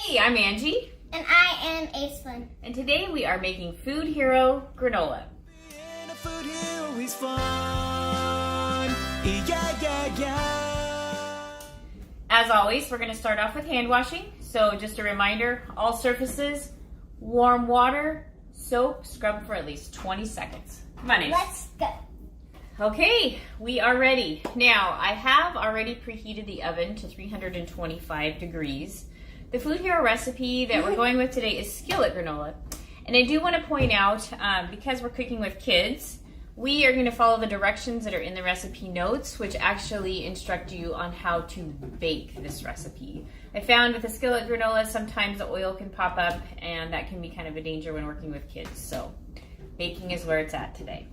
Hey, I'm Angie. And I am Aislinn. And today we are making Food Hero granola. Being a food hero is fun. Yeah. As always, we're going to start off with hand washing. So just a reminder, all surfaces, warm water, soap, scrub for at least 20 seconds. Come on, Ace. Let's go. Okay, we are ready. Now, I have already preheated the oven to 325 degrees. The Food Hero recipe that we're going with today is skillet granola. And I do want to point out, because we're cooking with kids, we are going to follow the directions that are in the recipe notes, which actually instruct you on how to bake this recipe. I found with the skillet granola, sometimes the oil can pop up, and that can be kind of a danger when working with kids. So baking is where it's at today.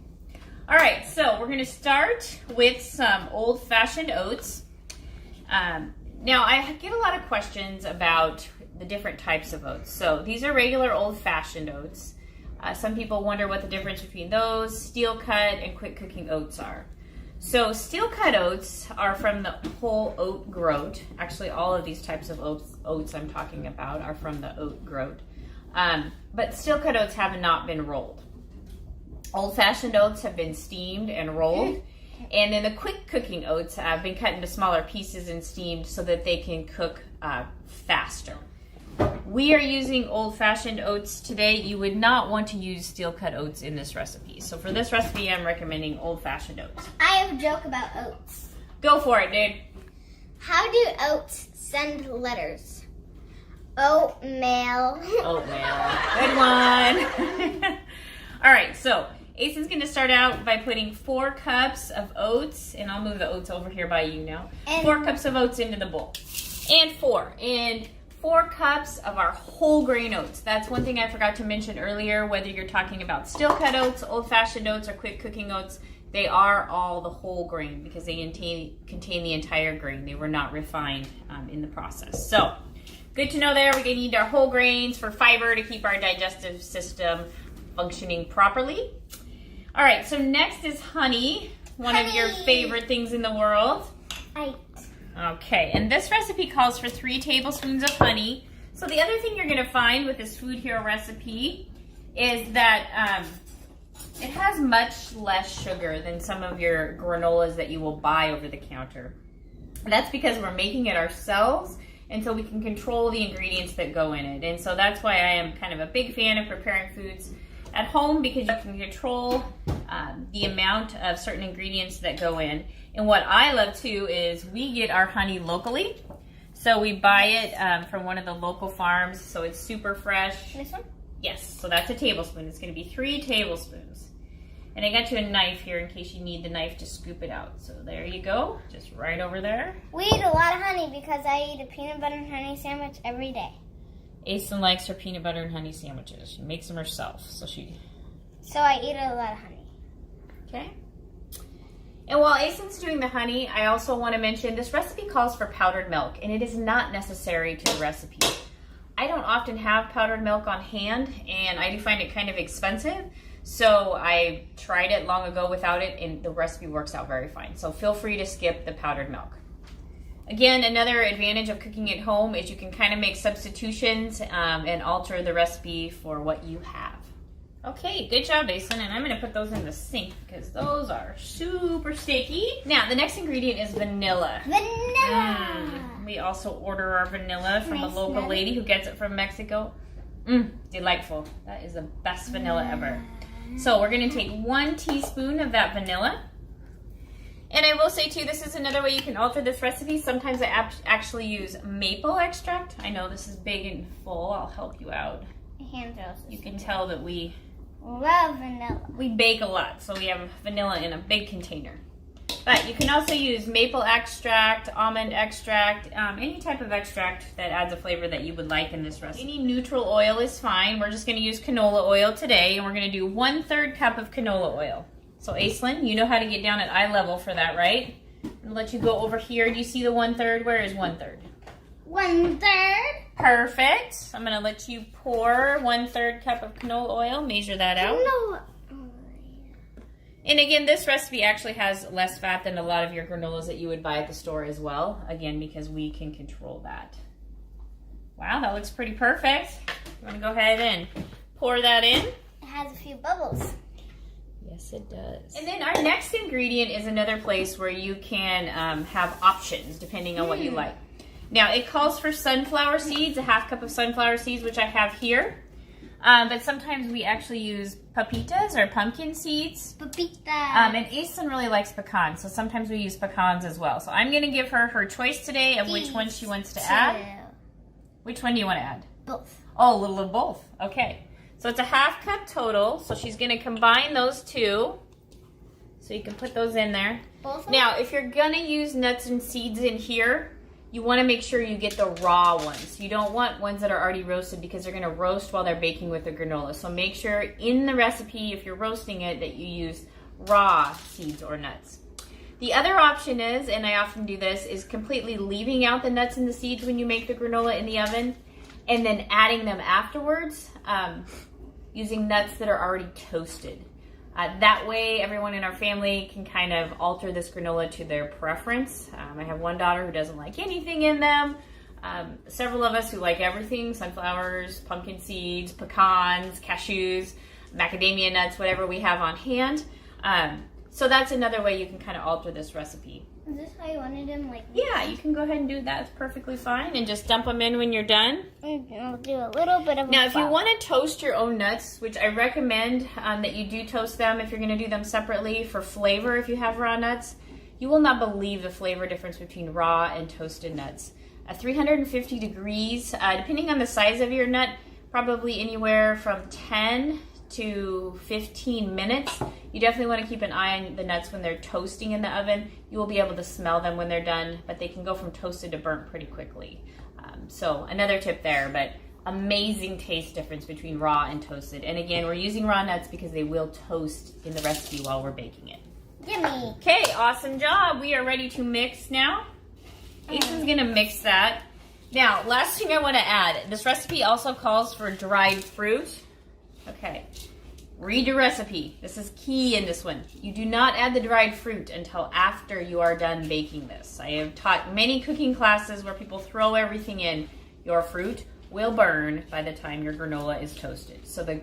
All right, so we're going to start with some old-fashioned oats. Now, I get a lot of questions about the different types of oats. So these are regular old-fashioned oats. Some people wonder what the difference between those, steel-cut, and quick-cooking oats are. So steel-cut oats are from the whole oat groat. Actually, all of these types of oats I'm talking about are from the oat groat. But steel-cut oats have not been rolled. Old-fashioned oats have been steamed and rolled. And then the quick cooking oats have been cut into smaller pieces and steamed so that they can cook faster. We are using old-fashioned oats today. You would not want to use steel-cut oats in this recipe. So for this recipe, I'm recommending old-fashioned oats. I have a joke about oats. Go for it, dude. How do oats send letters? Oatmeal. Oatmeal. Good one. All right, so Aislinn's going to start out by putting 4 cups of oats, and I'll move the oats over here by you now. And 4 cups of oats into the bowl. And 4 cups of our whole grain oats. That's one thing I forgot to mention earlier, whether you're talking about steel-cut oats, old-fashioned oats, or quick cooking oats, they are all the whole grain because they contain the entire grain. They were not refined in the process. So, good to know there. We're going to need our whole grains for fiber to keep our digestive system functioning properly. All right, so next is honey, one of your favorite things in the world. Right. Okay, and this recipe calls for 3 tablespoons of honey. So the other thing you're going to find with this Food Hero recipe is that it has much less sugar than some of your granolas that you will buy over the counter. That's because we're making it ourselves, and so we can control the ingredients that go in it. And so that's why I am kind of a big fan of preparing foods at home, because you can control the amount of certain ingredients that go in. And what I love too is we get our honey locally. So we buy it from one of the local farms, so it's super fresh. This one? Yes, so that's a tablespoon. It's going to be 3 tablespoons. And I got you a knife here in case you need the knife to scoop it out. So there you go, just right over there. We eat a lot of honey because I eat a peanut butter and honey sandwich every day. Aislinn likes her peanut butter and honey sandwiches. She makes them herself, so I eat a lot of honey. Okay. And while Aislinn's doing the honey, I also want to mention this recipe calls for powdered milk, and it is not necessary to the recipe. I don't often have powdered milk on hand, and I do find it kind of expensive, so I tried it long ago without it, and the recipe works out very fine. So feel free to skip the powdered milk. Again, another advantage of cooking at home is you can kind of make substitutions and alter the recipe for what you have. Okay, good job, Aislinn, and I'm going to put those in the sink because those are super sticky. Now, the next ingredient is vanilla. Vanilla! We also order our vanilla from a local lady who gets it from Mexico. Delightful. That is the best vanilla ever. So we're going to take 1 teaspoon of that vanilla. And I will say, too, this is another way you can alter this recipe. Sometimes I actually use maple extract. I know this is big and full. I'll help you out. You can tell that we love vanilla. We bake a lot, so we have vanilla in a big container. But you can also use maple extract, almond extract, any type of extract that adds a flavor that you would like in this recipe. Any neutral oil is fine. We're just going to use canola oil today, and we're going to do 1/3 cup of canola oil. So Aislinn, you know how to get down at eye level for that, right? I'll let you go over here. Do you see the 1/3? Where is 1/3? 1/3. Perfect. I'm going to let you pour 1/3 cup of canola oil. Measure that out. Canola. And again, this recipe actually has less fat than a lot of your granolas that you would buy at the store as well. Again, because we can control that. Wow, that looks pretty perfect. You want to go ahead and pour that in? It has a few bubbles. Yes, it does. And then our next ingredient is another place where you can have options depending on what you like. Now, it calls for sunflower seeds, a half cup of sunflower seeds, which I have here. But sometimes we actually use papitas or pumpkin seeds. Papita. And Aisyn really likes pecans, so sometimes we use pecans as well. So I'm going to give her choice today of which one she wants to add. Which one do you want to add? Both. Oh, a little of both. Okay. So it's a half cup total. So she's going to combine those two. So you can put those in there. Both. Now, if you're going to use nuts and seeds in here, you want to make sure you get the raw ones. You don't want ones that are already roasted because they're going to roast while they're baking with the granola. So make sure in the recipe, if you're roasting it, that you use raw seeds or nuts. The other option is, and I often do this, is completely leaving out the nuts and the seeds when you make the granola in the oven and then adding them afterwards using nuts that are already toasted. That way, everyone in our family can kind of alter this granola to their preference. I have one daughter who doesn't like anything in them. Several of us who like everything, sunflowers, pumpkin seeds, pecans, cashews, macadamia nuts, whatever we have on hand. So that's another way you can kind of alter this recipe. Is this how you wanted them? Like Yeah, you can go ahead and do that. It's perfectly fine. And just dump them in when you're done. I'll do a little bit of Now, if you want to toast your own nuts, which I recommend that you do toast them if you're going to do them separately for flavor if you have raw nuts, you will not believe the flavor difference between raw and toasted nuts. 350 degrees, depending on the size of your nut, probably anywhere from 10 to 15 minutes. You definitely want to keep an eye on the nuts when they're toasting in the oven. You will be able to smell them when they're done, but they can go from toasted to burnt pretty quickly. So another tip there, but amazing taste difference between raw and toasted. And again, we're using raw nuts because they will toast in the recipe while we're baking it. Yummy. Okay, awesome job. We are ready to mix now. Aisyn's gonna mix that. Now, last thing I want to add, this recipe also calls for dried fruit. Okay, read your recipe. This is key in this one. You do not add the dried fruit until after you are done baking this. I have taught many cooking classes where people throw everything in. Your fruit will burn by the time your granola is toasted. So the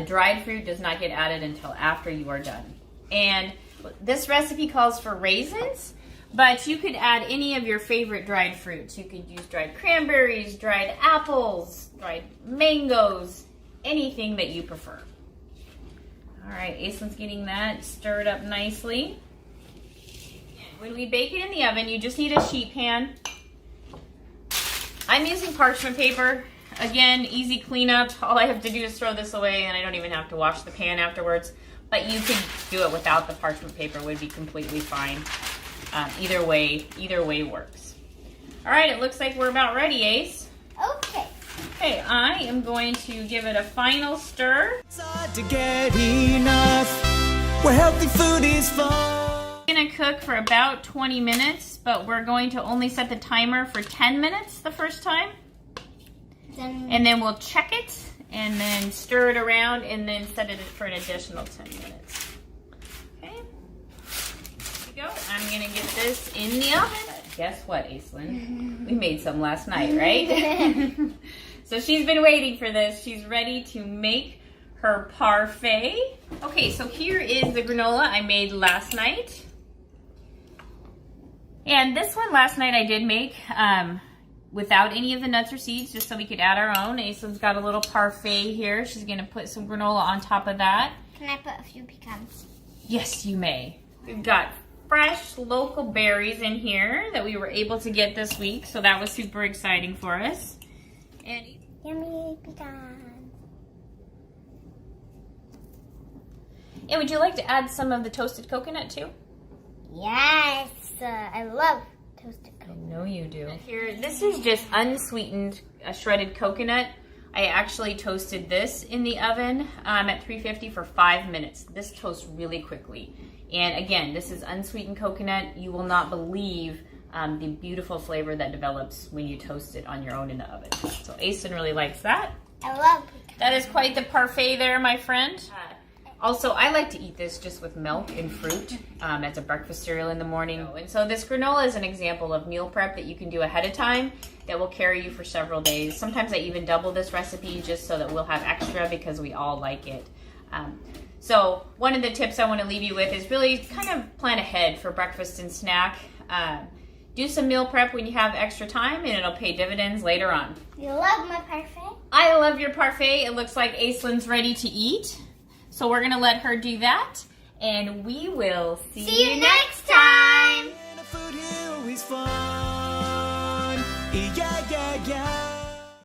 dried fruit does not get added until after you are done. And this recipe calls for raisins, but you could add any of your favorite dried fruits. You could use dried cranberries, dried apples, dried mangoes, anything that you prefer. All right, Aisyn's getting that stirred up nicely. When we bake it in the oven, you just need a sheet pan. I'm using parchment paper. Again, easy cleanup. All I have to do is throw this away and I don't even have to wash the pan afterwards. But you could do it without the parchment paper, would be completely fine. Either way works. All right, it looks like we're about ready, Ace. Okay. Okay, I am going to give it a final stir. It's hard to get enough where healthy food is fun. It's going to cook for about 20 minutes, but we're going to only set the timer for 10 minutes the first time. And then we'll check it and then stir it around and then set it for an additional 10 minutes. Okay, here we go. I'm going to get this in the oven. Guess what, Aisyn? We made some last night, right? So she's been waiting for this. She's ready to make her parfait. Okay, so here is the granola I made last night. And this one last night I did make without any of the nuts or seeds, just so we could add our own. Aisyn's got a little parfait here. She's gonna put some granola on top of that. Can I put a few pecans? Yes, you may. We've got fresh local berries in here that we were able to get this week, so that was super exciting for us. And Yummy pecans. And would you like to add some of the toasted coconut too? Yes, I love toasted I coconut. know you do. Here, this is just unsweetened shredded coconut. I actually toasted this in the oven at 350 for 5 minutes. This toasts really quickly. And again, this is unsweetened coconut. You will not believe the beautiful flavor that develops when you toast it on your own in the oven. So Aisyn really likes that. I love pecans. That is quite the parfait there, my friend. Also, I like to eat this just with milk and fruit as a breakfast cereal in the morning. And so this granola is an example of meal prep that you can do ahead of time that will carry you for several days. Sometimes I even double this recipe just so that we'll have extra because we all like it. So one of the tips I want to leave you with is really kind of plan ahead for breakfast and snack. Do some meal prep when you have extra time and it'll pay dividends later on. You love my parfait? I love your parfait. It looks like Aislinn's ready to eat. So we're gonna let her do that, and we will see you next time. Food here is fun. Yeah, yeah, yeah.